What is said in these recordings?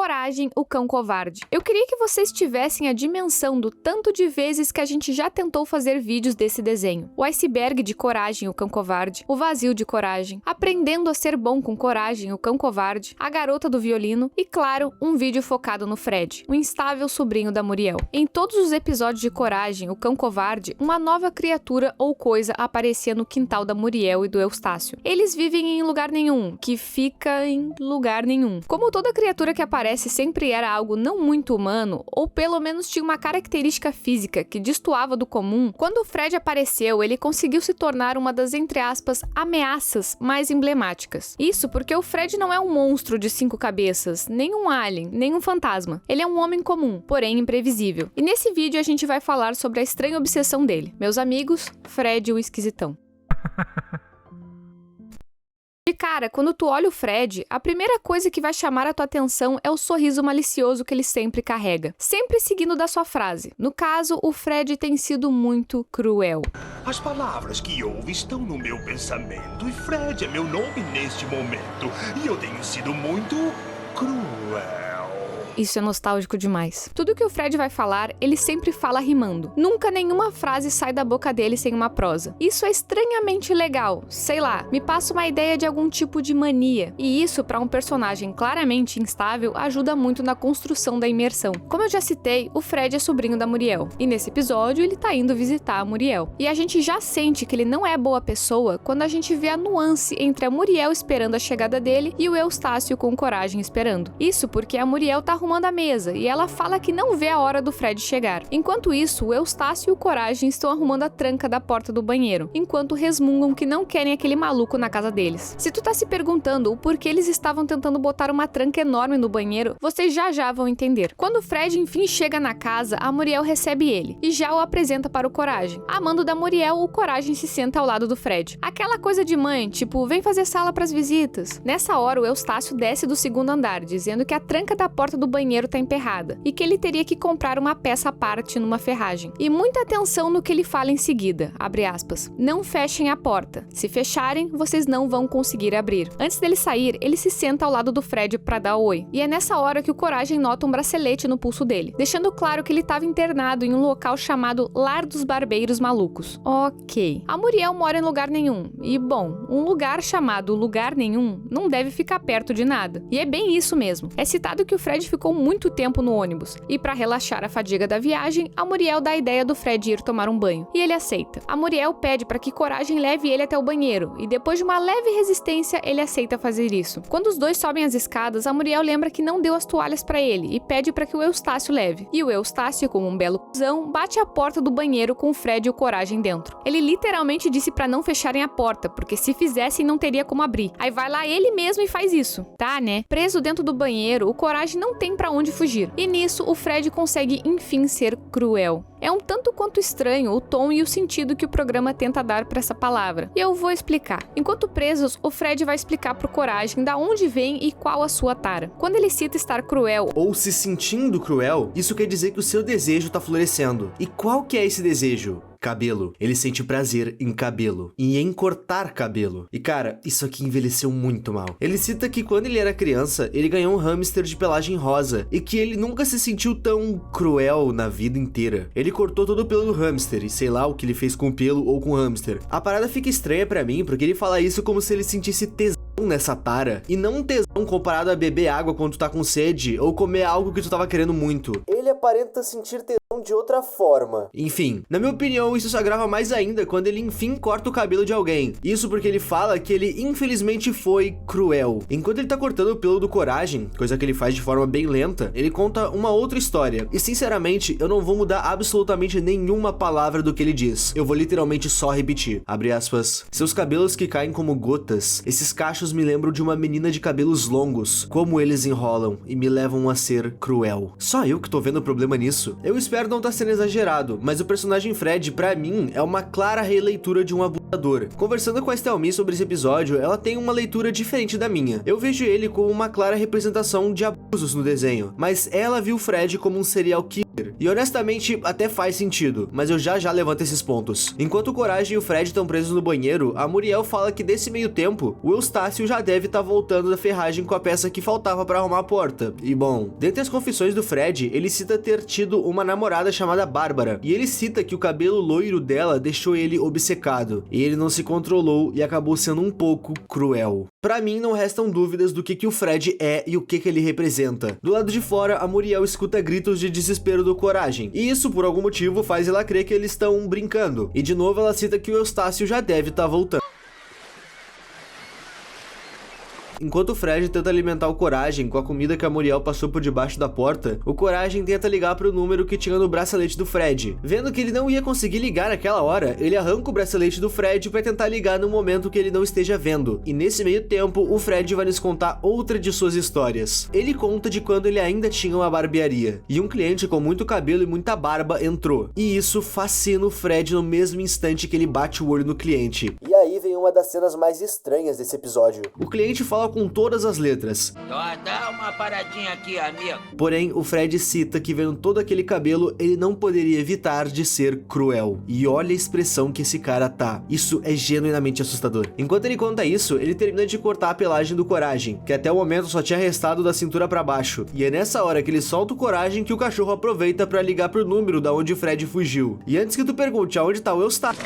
Coragem, o Cão Covarde. Eu queria que vocês tivessem a dimensão do tanto de vezes que a gente já tentou fazer vídeos desse desenho. O iceberg de Coragem, o Cão Covarde, o vazio de Coragem, aprendendo a ser bom com Coragem, o Cão Covarde, a garota do violino e, claro, um vídeo focado no Fred, o instável sobrinho da Muriel. Em todos os episódios de Coragem, o Cão Covarde, uma nova criatura ou coisa aparecia no quintal da Muriel e do Eustácio. Eles vivem em lugar nenhum, que fica em lugar nenhum. Como toda criatura que aparece sempre era algo não muito humano, ou pelo menos tinha uma característica física que destoava do comum, quando o Fred apareceu, ele conseguiu se tornar uma das, entre aspas, ameaças mais emblemáticas. Isso porque o Fred não é um monstro de 5 cabeças, nem um alien, nem um fantasma. Ele é um homem comum, porém imprevisível. E nesse vídeo a gente vai falar sobre a estranha obsessão dele. Meus amigos, Fred o Esquisitão. De cara, quando tu olha o Fred, a primeira coisa que vai chamar a tua atenção é o sorriso malicioso que ele sempre carrega, sempre seguindo da sua frase. No caso, o Fred tem sido muito cruel. As palavras que ouve estão no meu pensamento e Fred é meu nome neste momento. E eu tenho sido muito cruel. Isso é nostálgico demais. Tudo que o Fred vai falar, ele sempre fala rimando. Nunca nenhuma frase sai da boca dele sem uma prosa. Isso é estranhamente legal. Sei lá, me passa uma ideia de algum tipo de mania. E isso, para um personagem claramente instável, ajuda muito na construção da imersão. Como eu já citei, o Fred é sobrinho da Muriel. E nesse episódio, ele tá indo visitar a Muriel. E a gente já sente que ele não é boa pessoa quando a gente vê a nuance entre a Muriel esperando a chegada dele e o Eustácio com Coragem esperando. Isso porque a Muriel tá arrumando a mesa e ela fala que não vê a hora do Fred chegar. Enquanto isso, o Eustácio e o Coragem estão arrumando a tranca da porta do banheiro, enquanto resmungam que não querem aquele maluco na casa deles. Se tu tá se perguntando o porquê eles estavam tentando botar uma tranca enorme no banheiro, vocês já vão entender. Quando o Fred enfim chega na casa, a Muriel recebe ele e já o apresenta para o Coragem. Amando da Muriel, o Coragem se senta ao lado do Fred. Aquela coisa de mãe, tipo, vem fazer sala pras visitas. Nessa hora, o Eustácio desce do segundo andar, dizendo que a tranca da porta do banheiro tá emperrada e que ele teria que comprar uma peça à parte numa ferragem. E muita atenção no que ele fala em seguida, abre aspas, não fechem a porta. Se fecharem, vocês não vão conseguir abrir. Antes dele sair, ele se senta ao lado do Fred pra dar oi. E é nessa hora que o Coragem nota um bracelete no pulso dele, deixando claro que ele estava internado em um local chamado Lar dos Barbeiros Malucos. Ok. A Muriel mora em lugar nenhum. E, bom, um lugar chamado Lugar Nenhum não deve ficar perto de nada. E é bem isso mesmo. É citado que o Fred ficou muito tempo no ônibus. E para relaxar a fadiga da viagem, a Muriel dá a ideia do Fred ir tomar um banho. E ele aceita. A Muriel pede para que Coragem leve ele até o banheiro. E depois de uma leve resistência, ele aceita fazer isso. Quando os dois sobem as escadas, a Muriel lembra que não deu as toalhas para ele e pede para que o Eustácio leve. E o Eustácio, como um belo cuzão, bate a porta do banheiro com o Fred e o Coragem dentro. Ele literalmente disse para não fecharem a porta, porque se fizessem não teria como abrir. Aí vai lá ele mesmo e faz isso. Tá, né? Preso dentro do banheiro, o Coragem não tem para onde fugir. E nisso, o Fred consegue enfim ser cruel. É um tanto quanto estranho o tom e o sentido que o programa tenta dar para essa palavra. E eu vou explicar. Enquanto presos, o Fred vai explicar pro Coragem da onde vem e qual a sua tara. Quando ele cita estar cruel ou se sentindo cruel, isso quer dizer que o seu desejo tá florescendo. E qual que é esse desejo? Cabelo. Ele sente prazer em cabelo. E em cortar cabelo. E cara, isso aqui envelheceu muito mal. Ele cita que quando ele era criança, ele ganhou um hamster de pelagem rosa. E que ele nunca se sentiu tão cruel na vida inteira. Ele cortou todo o pelo do hamster. E sei lá o que ele fez com o pelo ou com o hamster. A parada fica estranha pra mim, porque ele fala isso como se ele sentisse tesão nessa tara. E não um tesão comparado a beber água quando tu tá com sede. Ou comer algo que tu tava querendo muito. Ele aparenta sentir tesão de outra forma. Enfim, na minha opinião, isso se agrava mais ainda quando ele enfim corta o cabelo de alguém. Isso porque ele fala que ele infelizmente foi cruel. Enquanto ele tá cortando o pelo do Coragem, coisa que ele faz de forma bem lenta, ele conta uma outra história. E sinceramente, eu não vou mudar absolutamente nenhuma palavra do que ele diz. Eu vou literalmente só repetir. Abre aspas. Seus cabelos que caem como gotas. Esses cachos me lembram de uma menina de cabelos longos. Como eles enrolam e me levam a ser cruel. Só eu que tô vendo problema nisso. Eu espero não tá sendo exagerado, mas o personagem Fred, pra mim, é uma clara releitura de um abusador. Conversando com a Estelmi sobre esse episódio, ela tem uma leitura diferente da minha. Eu vejo ele como uma clara representação de abusos no desenho, mas ela viu Fred como um serial killer. E honestamente, até faz sentido, mas eu já levanto esses pontos. Enquanto o Coragem e o Fred estão presos no banheiro, a Muriel fala que desse meio tempo, o Eustácio já deve estar voltando da ferragem com a peça que faltava pra arrumar a porta. E bom, dentre as confissões do Fred, ele cita ter tido uma namorada chamada Bárbara, e ele cita que o cabelo loiro dela deixou ele obcecado, e ele não se controlou e acabou sendo um pouco cruel. Pra mim, não restam dúvidas do que o Fred é e o que ele representa. Do lado de fora, a Muriel escuta gritos de desespero do Coragem, e isso, por algum motivo, faz ela crer que eles estão brincando. E de novo, ela cita que o Eustácio já deve estar voltando. Enquanto o Fred tenta alimentar o Coragem com a comida que a Muriel passou por debaixo da porta, o Coragem tenta ligar pro número que tinha no bracelete do Fred. Vendo que ele não ia conseguir ligar naquela hora, ele arranca o bracelete do Fred pra tentar ligar no momento que ele não esteja vendo. E nesse meio tempo, o Fred vai nos contar outra de suas histórias. Ele conta de quando ele ainda tinha uma barbearia, e um cliente com muito cabelo e muita barba entrou. E isso fascina o Fred no mesmo instante que ele bate o olho no cliente. E aí vem uma das cenas mais estranhas desse episódio. O cliente fala com todas as letras. Dá uma paradinha aqui, amigo. Porém, o Fred cita que vendo todo aquele cabelo, ele não poderia evitar de ser cruel. E olha a expressão que esse cara tá. Isso é genuinamente assustador. Enquanto ele conta isso, ele termina de cortar a pelagem do Coragem, que até o momento só tinha restado da cintura pra baixo. E é nessa hora que ele solta o Coragem que o cachorro aproveita pra ligar pro número da onde o Fred fugiu. E antes que tu pergunte aonde tá o Eustácio,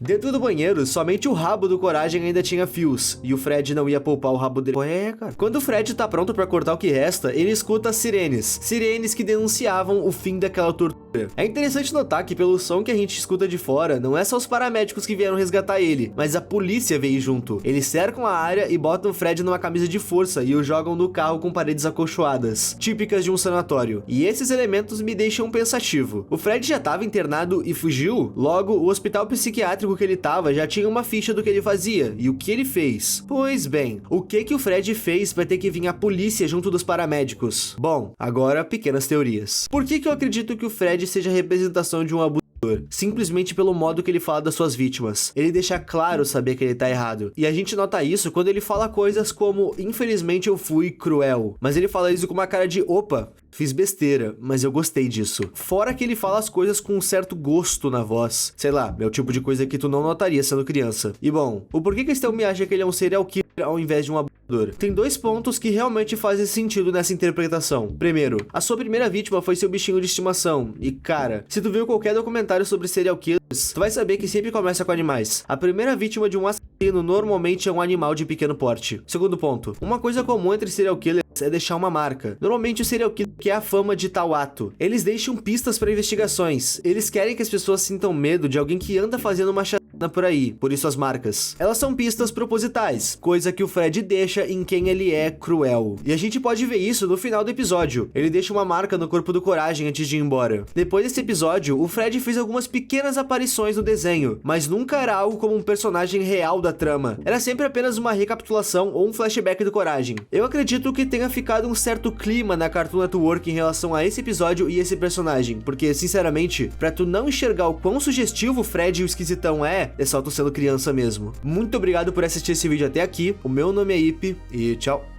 dentro do banheiro, somente o rabo do Coragem ainda tinha fios, e o Fred não ia poupar o rabo dele. Ué, cara. Quando o Fred tá pronto pra cortar o que resta, ele escuta as sirenes. Sirenes que denunciavam o fim daquela tortura. É interessante notar que pelo som que a gente escuta de fora, não é só os paramédicos que vieram resgatar ele, mas a polícia veio junto. Eles cercam a área e botam o Fred numa camisa de força e o jogam no carro com paredes acolchoadas, típicas de um sanatório. E esses elementos me deixam pensativo. O Fred já tava internado e fugiu? Logo, o hospital psiquiátrico que ele tava já tinha uma ficha do que ele fazia e o que ele fez. Pois bem, o que o Fred fez pra ter que vir a polícia junto dos paramédicos? Bom, agora pequenas teorias. Por que eu acredito que o Fred seja a representação de um abusador? Simplesmente pelo modo que ele fala das suas vítimas. Ele deixa claro saber que ele tá errado. E a gente nota isso quando ele fala coisas como, infelizmente eu fui cruel. Mas ele fala isso com uma cara de, opa, fiz besteira, mas eu gostei disso. Fora que ele fala as coisas com um certo gosto na voz. Sei lá, é o tipo de coisa que tu não notaria sendo criança. E bom, o porquê que Estão me acha que ele é um serial killer ao invés de um abusador? Tem dois pontos que realmente fazem sentido nessa interpretação. Primeiro, a sua primeira vítima foi seu bichinho de estimação. E cara, se tu viu qualquer documentário sobre serial killers, tu vai saber que sempre começa com animais. A primeira vítima de um assassino normalmente é um animal de pequeno porte. Segundo ponto, uma coisa comum entre serial killers é deixar uma marca. Normalmente o serial killer quer a fama de tal ato. Eles deixam pistas para investigações. Eles querem que as pessoas sintam medo de alguém que anda fazendo uma chacina por aí, por isso as marcas. Elas são pistas propositais, coisa que o Fred deixa em quem ele é cruel. E a gente pode ver isso no final do episódio. Ele deixa uma marca no corpo do Coragem antes de ir embora. Depois desse episódio, o Fred fez algumas pequenas aparições no desenho, mas nunca era algo como um personagem real da trama. Era sempre apenas uma recapitulação ou um flashback do Coragem. Eu acredito que tenha ficado um certo clima na Cartoon Network em relação a esse episódio e esse personagem, porque, sinceramente, pra tu não enxergar o quão sugestivo o Fred e o esquisitão é só tu sendo criança mesmo. Muito obrigado por assistir esse vídeo até aqui, o meu nome é Ipe e tchau!